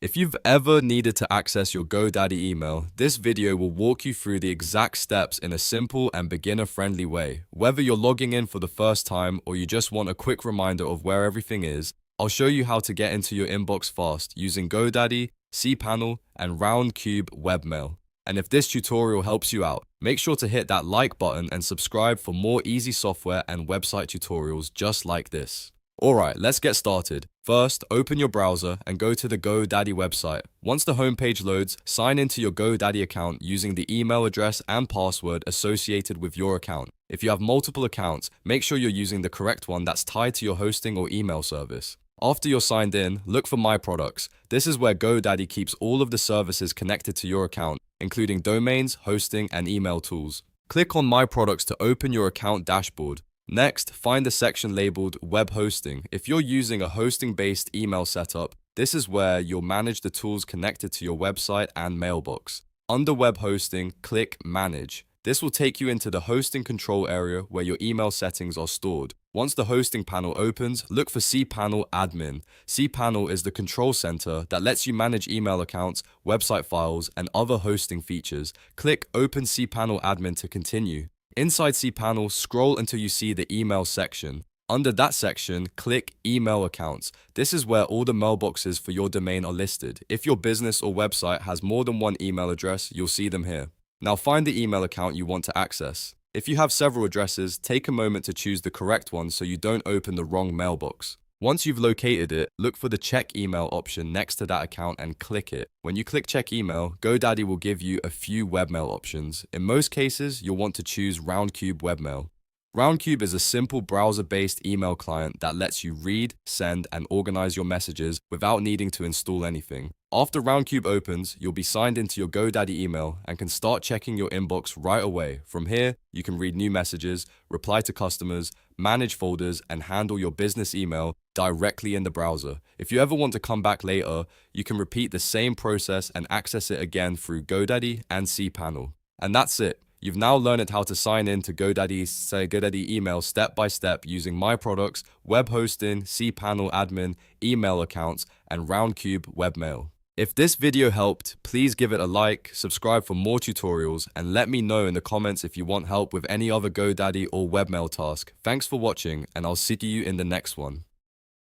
If you've ever needed to access your GoDaddy email, this video will walk you through the exact steps in a simple and beginner-friendly way. Whether you're logging in for the first time or you just want a quick reminder of where everything is, I'll show you how to get into your inbox fast using GoDaddy, cPanel, and Roundcube Webmail. And if this tutorial helps you out, make sure to hit that like button and subscribe for more easy software and website tutorials just like this. Alright, let's get started. First, open your browser and go to the GoDaddy website. Once the homepage loads, sign into your GoDaddy account using the email address and password associated with your account. If you have multiple accounts, make sure you're using the correct one that's tied to your hosting or email service. After you're signed in, look for My Products. This is where GoDaddy keeps all of the services connected to your account, including domains, hosting, and email tools. Click on My Products to open your account dashboard. Next, find the section labeled Web Hosting. If you're using a hosting-based email setup, this is where you'll manage the tools connected to your website and mailbox. Under Web Hosting, click Manage. This will take you into the hosting control area where your email settings are stored. Once the hosting panel opens, look for cPanel Admin. cPanel is the control center that lets you manage email accounts, website files, and other hosting features. Click Open cPanel Admin to continue. Inside cPanel, scroll until you see the email section. Under that section, click Email Accounts. This is where all the mailboxes for your domain are listed. If your business or website has more than one email address, you'll see them here. Now find the email account you want to access. If you have several addresses, take a moment to choose the correct one so you don't open the wrong mailbox. Once you've located it, look for the Check Email option next to that account and click it. When you click Check Email, GoDaddy will give you a few webmail options. In most cases, you'll want to choose Roundcube Webmail. Roundcube is a simple browser-based email client that lets you read, send, and organize your messages without needing to install anything. After Roundcube opens, you'll be signed into your GoDaddy email and can start checking your inbox right away. From here, you can read new messages, reply to customers, manage folders, and handle your business email directly in the browser. If you ever want to come back later, you can repeat the same process and access it again through GoDaddy and cPanel. And that's it. You've now learned how to sign in to GoDaddy email step by step using My Products, web hosting, cPanel admin, email accounts, and Roundcube Webmail. If this video helped, please give it a like, subscribe for more tutorials, and let me know in the comments if you want help with any other GoDaddy or Webmail task. Thanks for watching, and I'll see you in the next one.